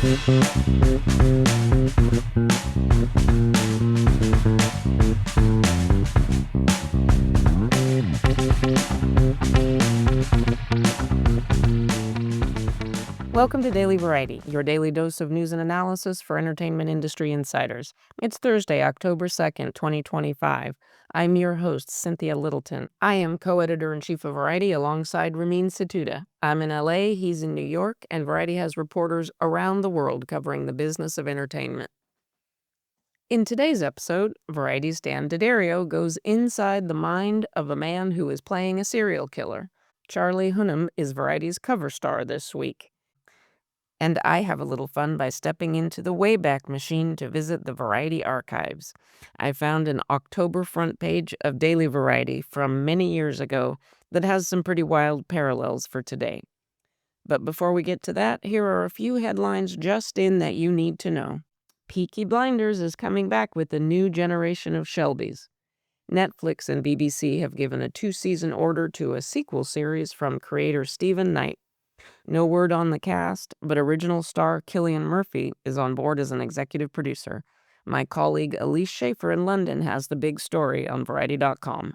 Welcome to Daily Variety, your daily dose of news and analysis for entertainment industry insiders. It's Thursday, October 2nd, 2025. I'm your host, Cynthia Littleton. I am co-editor-in-chief of Variety alongside Ramin Satuda. I'm in LA, he's in New York, and Variety has reporters around the world covering the business of entertainment. In today's episode, Variety's Dan D'Addario goes inside the mind of a man who is playing a serial killer. Charlie Hunnam is Variety's cover star this week. And I have a little fun by stepping into the Wayback Machine to visit the Variety archives. I found an October front page of Daily Variety from many years ago that has some pretty wild parallels for today. But before we get to that, here are a few headlines just in that you need to know. Peaky Blinders is coming back with a new generation of Shelbys. Netflix and BBC have given a 2-season order to a sequel series from creator Stephen Knight. No word on the cast, but original star Cillian Murphy is on board as an executive producer. My colleague Elise Schaefer in London has the big story on Variety.com.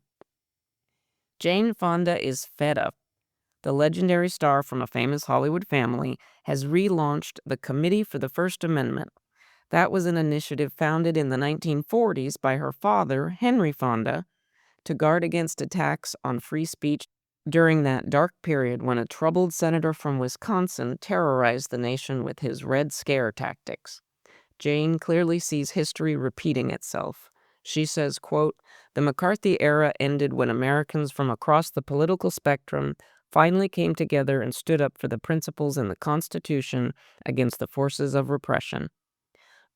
Jane Fonda is fed up. The legendary star from a famous Hollywood family has relaunched the Committee for the First Amendment. That was an initiative founded in the 1940s by her father, Henry Fonda, to guard against attacks on free speech during that dark period when a troubled senator from Wisconsin terrorized the nation with his Red Scare tactics. Jane clearly sees history repeating itself. She says, quote, "The McCarthy era ended when Americans from across the political spectrum finally came together and stood up for the principles in the Constitution against the forces of repression.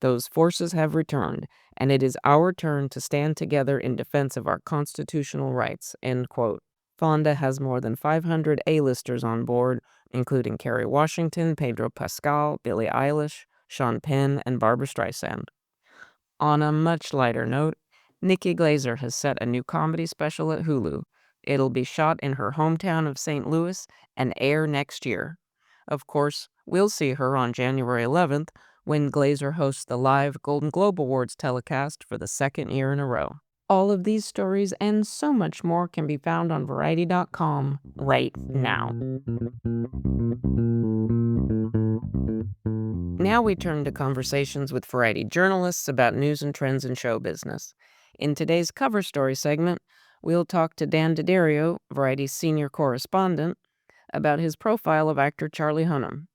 Those forces have returned, and it is our turn to stand together in defense of our constitutional rights," end quote. Fonda has more than 500 A-listers on board, including Kerry Washington, Pedro Pascal, Billie Eilish, Sean Penn, and Barbra Streisand. On a much lighter note, Nikki Glaser has set a new comedy special at Hulu. It'll be shot in her hometown of St. Louis and air next year. Of course, we'll see her on January 11th when Glaser hosts the live Golden Globe Awards telecast for the second year in a row. All of these stories and so much more can be found on Variety.com right now. Now we turn to conversations with Variety journalists about news and trends in show business. In today's cover story segment, we'll talk to Dan D'Addario, Variety's senior correspondent, about his profile of actor Charlie Hunnam.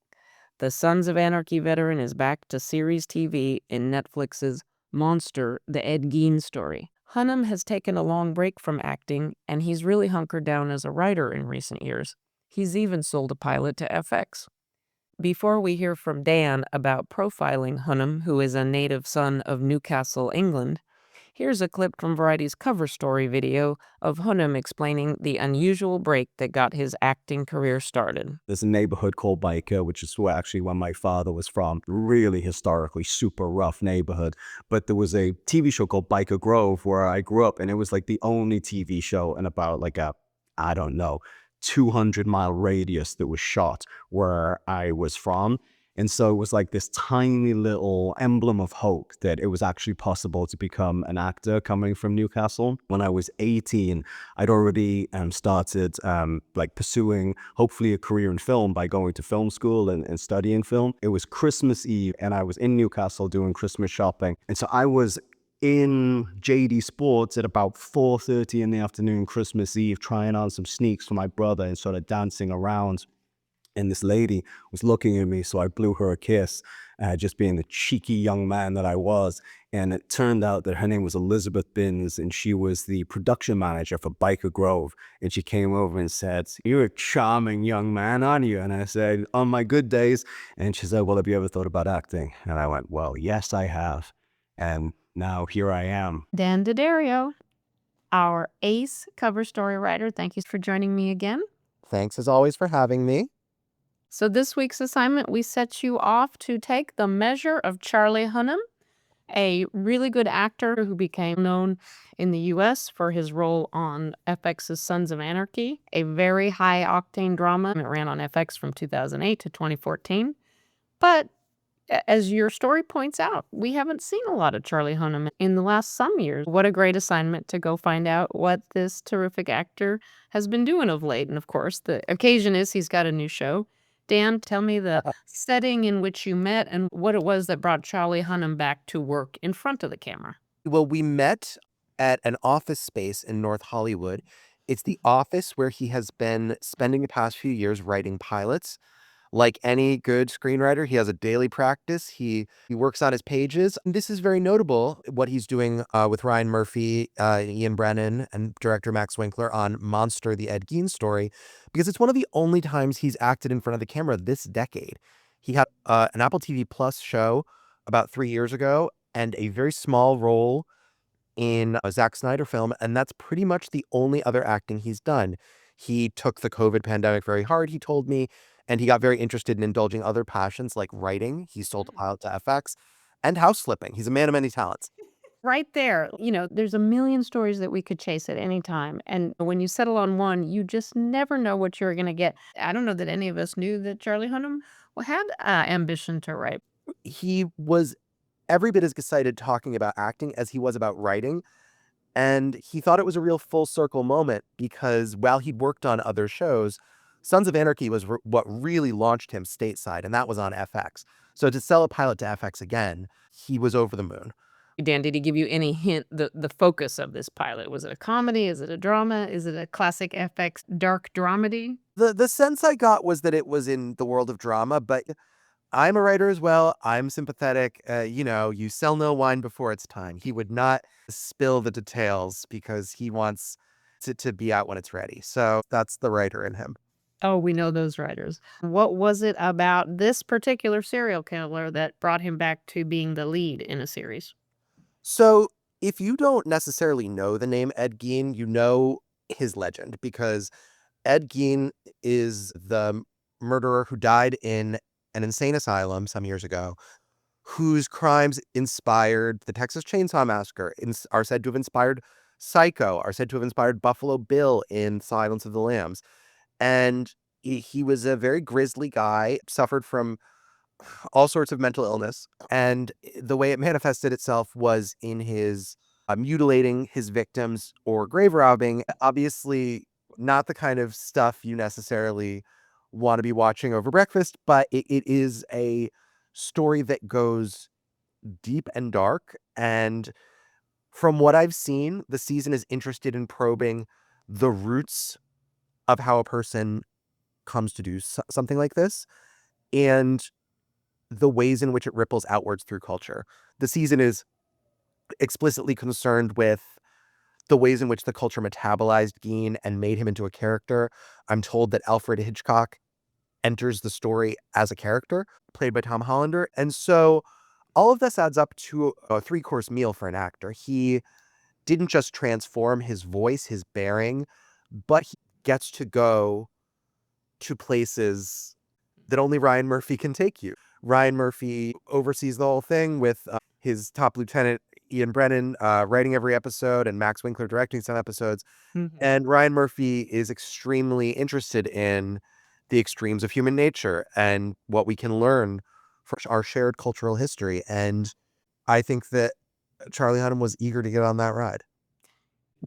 The Sons of Anarchy veteran is back to series TV in Netflix's Monster, the Ed Gein Story. Hunnam has taken a long break from acting, and he's really hunkered down as a writer in recent years. He's even sold a pilot to FX. Before we hear from Dan about profiling Hunnam, who is a native son of Newcastle, England, here's a clip from Variety's cover story video of Hunnam explaining the unusual break that got his acting career started. There's a neighborhood called Byker, which is where my father was from. Really historically super rough neighborhood. But there was a TV show called Byker Grove where I grew up, and it was like the only TV show in about like a, 200-mile radius that was shot where I was from. And so it was like this tiny little emblem of hope that it was actually possible to become an actor coming from Newcastle. When I was 18, I'd already started pursuing hopefully a career in film by going to film school and studying film. It was Christmas Eve and I was in Newcastle doing Christmas shopping. And so I was in JD Sports at about 4:30 in the afternoon Christmas Eve, trying on some sneaks for my brother and sort of dancing around. And this lady was looking at me, so I blew her a kiss, just being the cheeky young man that I was. And it turned out that her name was Elizabeth Binns, and she was the production manager for Byker Grove. And she came over and said, "You're a charming young man, aren't you?" And I said, "On my good days." And she said, "Well, have you ever thought about acting?" And I went, "Well, yes, I have." And now here I am. Dan D'Addario, our ace cover story writer, thank you for joining me again. Thanks as always for having me. So this week's assignment, we set you off to take the measure of Charlie Hunnam, a really good actor who became known in the U.S. for his role on FX's Sons of Anarchy, a very high-octane drama. It ran on FX from 2008 to 2014. But As your story points out, we haven't seen a lot of Charlie Hunnam in the last some years. What a great assignment to go find out what this terrific actor has been doing of late. And of course, the occasion is he's got a new show. Dan, tell me the setting in which you met and what it was that brought Charlie Hunnam back to work in front of the camera. Well, we met at an office space in North Hollywood. It's the office where he has been spending the past few years writing pilots. Like any good screenwriter, he has a daily practice. He works on his pages. And this is very notable, what he's doing with Ryan Murphy, Ian Brennan, and director Max Winkler on Monster, the Ed Gein Story, because it's one of the only times he's acted in front of the camera this decade. He had an Apple TV Plus show about 3 years ago and a very small role in a Zack Snyder film, and that's pretty much the only other acting he's done. He took the COVID pandemic very hard, he told me, and he got very interested in indulging other passions like writing. He sold a pilot to FX and house flipping. He's a man of many talents. Right there, there's a million stories that we could chase at any time. And when you settle on one, you just never know what you're going to get. I don't know that any of us knew that Charlie Hunnam had ambition to write. He was every bit as excited talking about acting as he was about writing. And he thought it was a real full circle moment because while he'd worked on other shows, Sons of Anarchy was what really launched him stateside, and that was on FX. So to sell a pilot to FX again, he was over the moon. Dan, did he give you any hint, the focus of this pilot? Was it a comedy? Is it a drama? Is it a classic FX dark dramedy? The sense I got was that it was in the world of drama, but I'm a writer as well. I'm sympathetic. You sell no wine before it's time. He would not spill the details because he wants to be out when it's ready. So that's the writer in him. Oh, we know those writers. What was it about this particular serial killer that brought him back to being the lead in a series? So if you don't necessarily know the name Ed Gein, you know his legend because Ed Gein is the murderer who died in an insane asylum some years ago, whose crimes inspired the Texas Chainsaw Massacre, are said to have inspired Psycho, are said to have inspired Buffalo Bill in Silence of the Lambs. And he was a very grisly guy, suffered from all sorts of mental illness. And the way it manifested itself was in his mutilating his victims or grave robbing. Obviously, not the kind of stuff you necessarily want to be watching over breakfast, but it is a story that goes deep and dark. And from what I've seen, the season is interested in probing the roots of how a person comes to do something like this and the ways in which it ripples outwards through culture. The season is explicitly concerned with the ways in which the culture metabolized Gein and made him into a character. I'm told that Alfred Hitchcock enters the story as a character, played by Tom Hollander. And so all of this adds up to a three-course meal for an actor. He didn't just transform his voice, his bearing, but he gets to go to places that only Ryan Murphy can take you. Ryan Murphy oversees the whole thing with his top lieutenant, Ian Brennan, writing every episode and Max Winkler directing some episodes. And Ryan Murphy is extremely interested in the extremes of human nature and what we can learn from our shared cultural history. And I think that Charlie Hunnam was eager to get on that ride.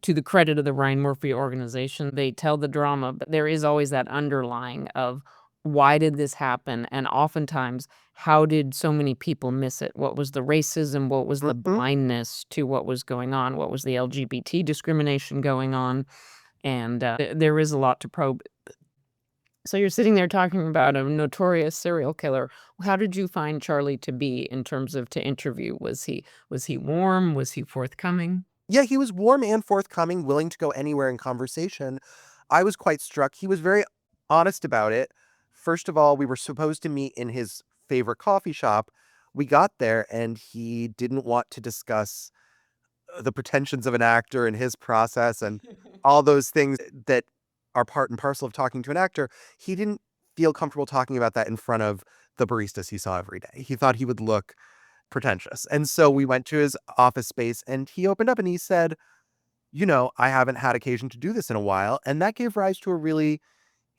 To the credit of the Ryan Murphy organization, they tell the drama, but there is always that underlying of why did this happen? And oftentimes, how did so many people miss it? What was the racism? What was the blindness to what was going on? What was the LGBT discrimination going on? And there is a lot to probe. So you're sitting there talking about a notorious serial killer. How did you find Charlie to be in terms of to interview? Was he warm? Was he forthcoming? Yeah, he was warm and forthcoming, willing to go anywhere in conversation. I was quite struck. He was very honest about it. First of all, we were supposed to meet in his favorite coffee shop. We got there and he didn't want to discuss the pretensions of an actor and his process and all those things that are part and parcel of talking to an actor. He didn't feel comfortable talking about that in front of the baristas he saw every day. He thought he would look pretentious. And so we went to his office space and he opened up and he said, I haven't had occasion to do this in a while. And that gave rise to a really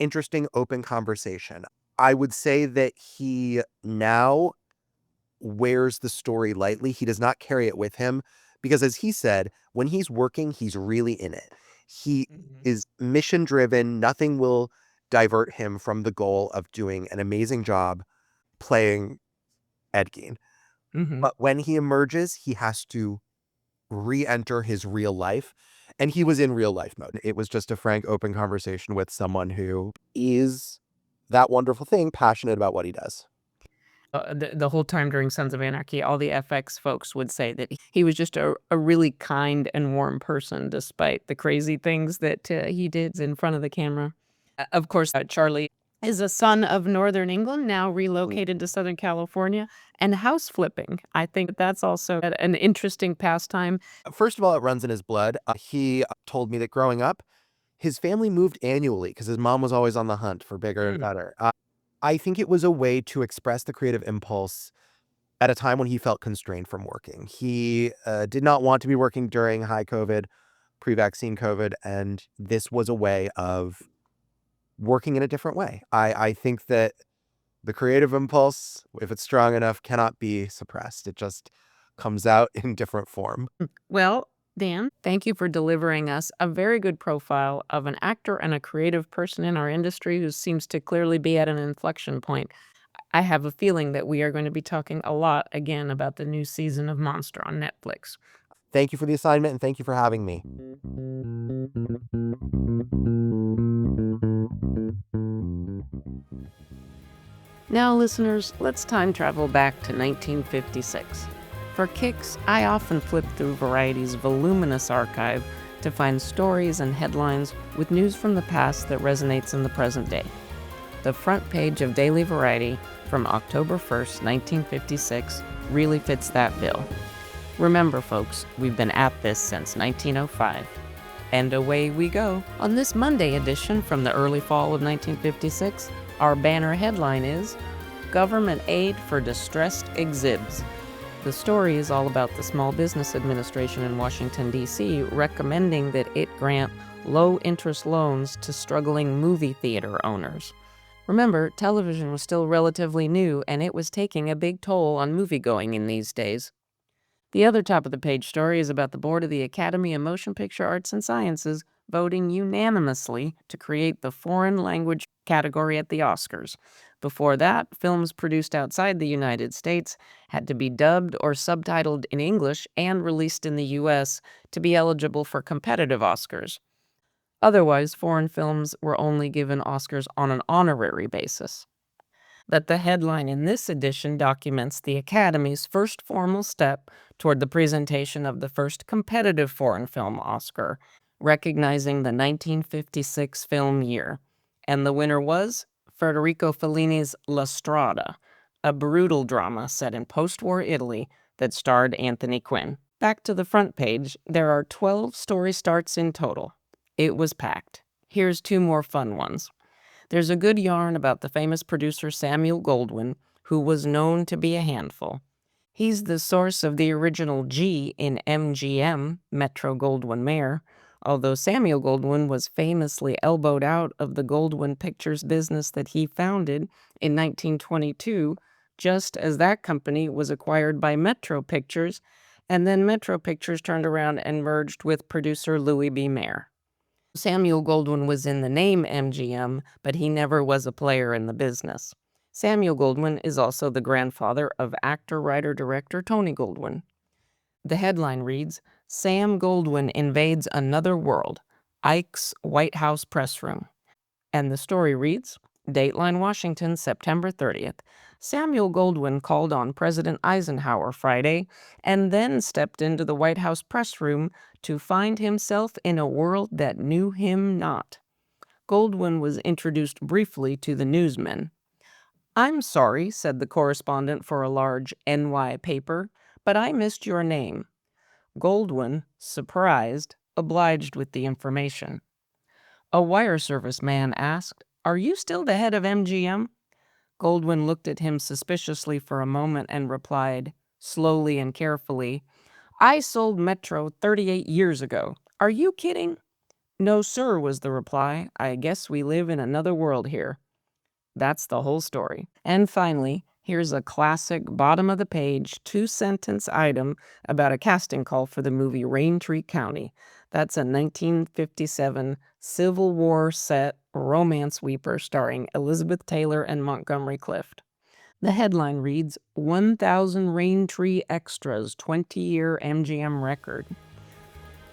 interesting, open conversation. I would say that he now wears the story lightly. He does not carry it with him because, as he said, when he's working, he's really in it. He is mission driven. Nothing will divert him from the goal of doing an amazing job playing Ed Gein. But when he emerges, he has to re-enter his real life. And he was in real life mode. It was just a frank, open conversation with someone who is that wonderful thing, passionate about what he does. The whole time during Sons of Anarchy, all the FX folks would say that he was just a really kind and warm person, despite the crazy things that he did in front of the camera. Of course, Charlie is a son of Northern England, now relocated to Southern California, and house flipping. I think that's also an interesting pastime. First of all, it runs in his blood. He told me that growing up, his family moved annually because his mom was always on the hunt for bigger and better. I think it was a way to express the creative impulse at a time when he felt constrained from working. He did not want to be working during high COVID, pre-vaccine COVID, and this was a way of working in a different way. I think that the creative impulse, if it's strong enough, cannot be suppressed. It just comes out in different form. Well, Dan, thank you for delivering us a very good profile of an actor and a creative person in our industry who seems to clearly be at an inflection point. I have a feeling that we are going to be talking a lot again about the new season of Monster on Netflix. Thank you for the assignment, and thank you for having me. Now, listeners, let's time travel back to 1956. For kicks, I often flip through Variety's voluminous archive to find stories and headlines with news from the past that resonates in the present day. The front page of Daily Variety from October 1st, 1956 really fits that bill. Remember, folks, we've been at this since 1905. And away we go. On this Monday edition from the early fall of 1956, our banner headline is Government Aid for Distressed Exhibs. The story is all about the Small Business Administration in Washington, D.C., recommending that it grant low-interest loans to struggling movie theater owners. Remember, television was still relatively new, and it was taking a big toll on moviegoing in these days. The other top-of-the-page story is about the board of the Academy of Motion Picture Arts and Sciences voting unanimously to create the foreign language category at the Oscars. Before that, films produced outside the United States had to be dubbed or subtitled in English and released in the U.S. to be eligible for competitive Oscars. Otherwise, foreign films were only given Oscars on an honorary basis. That the headline in this edition documents the Academy's first formal step toward the presentation of the first competitive foreign film Oscar, recognizing the 1956 film year. And the winner was Federico Fellini's La Strada, a brutal drama set in post-war Italy that starred Anthony Quinn. Back to the front page, there are 12 story starts in total. It was packed. Here's 2 more fun ones. There's a good yarn about the famous producer Samuel Goldwyn, who was known to be a handful. He's the source of the original G in MGM, Metro-Goldwyn-Mayer, although Samuel Goldwyn was famously elbowed out of the Goldwyn Pictures business that he founded in 1922, just as that company was acquired by Metro Pictures, and then Metro Pictures turned around and merged with producer Louis B. Mayer. Samuel Goldwyn was in the name MGM, but he never was a player in the business. Samuel Goldwyn is also the grandfather of actor, writer, director Tony Goldwyn. The headline reads, Sam Goldwyn invades another world, Ike's White House press room. And the story reads, Dateline Washington, September 30th. Samuel Goldwyn called on President Eisenhower Friday and then stepped into the White House press room to find himself in a world that knew him not. Goldwyn was introduced briefly to the newsmen. I'm sorry, said the correspondent for a large NY paper, but I missed your name. Goldwyn, surprised, obliged with the information. A wire service man asked, Are you still the head of MGM? Goldwyn looked at him suspiciously for a moment and replied, slowly and carefully, I sold Metro 38 years ago. Are you kidding? No, sir, was the reply. I guess we live in another world here. That's the whole story. And finally, Here's a classic bottom-of-the-page, two-sentence item about a casting call for the movie Raintree County. That's a 1957 Civil War set romance weeper starring Elizabeth Taylor and Montgomery Clift. The headline reads, 1,000 Raintree Extras 20-year MGM record.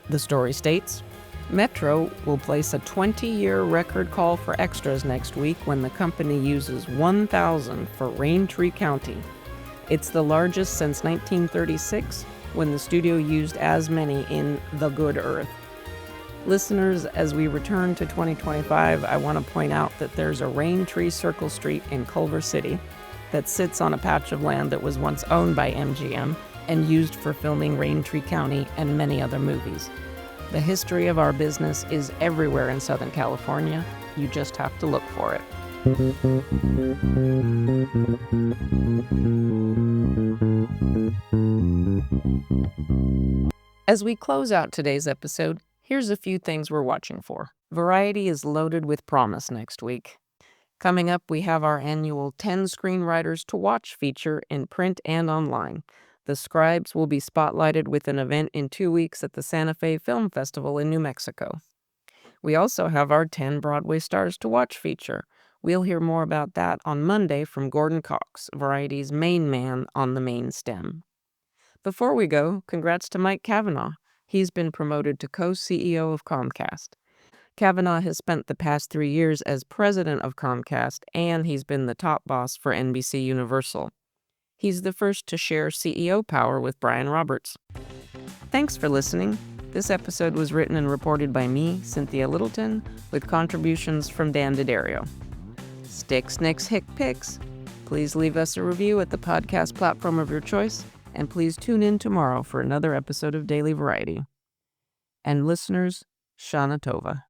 The story states, Metro will place a 20-year record call for extras next week when the company uses 1,000 for Raintree County. It's the largest since 1936, when the studio used as many in The Good Earth. Listeners, as we return to 2025, I want to point out that there's a Raintree Circle Street in Culver City that sits on a patch of land that was once owned by MGM and used for filming Raintree County and many other movies. The history of our business is everywhere in Southern California. You just have to look for it. As we close out today's episode, here's a few things we're watching for. Variety is loaded with promise next week. Coming up, we have our annual 10 Screenwriters to Watch feature in print and online. The scribes will be spotlighted with an event in 2 weeks at the Santa Fe Film Festival in New Mexico. We also have our 10 Broadway Stars to Watch feature. We'll hear more about that on Monday from Gordon Cox, Variety's main man on the main stem. Before we go, congrats to Mike Cavanaugh. He's been promoted to co-CEO of Comcast. Cavanaugh has spent the past 3 years as president of Comcast, and he's been the top boss for NBC Universal. He's the first to share CEO power with Brian Roberts. Thanks for listening. This episode was written and reported by me, Cynthia Littleton, with contributions from Dan D'Addario. Stick, Snicks, Hick, Picks. Please leave us a review at the podcast platform of your choice, and please tune in tomorrow for another episode of Daily Variety. And listeners, Shana Tova.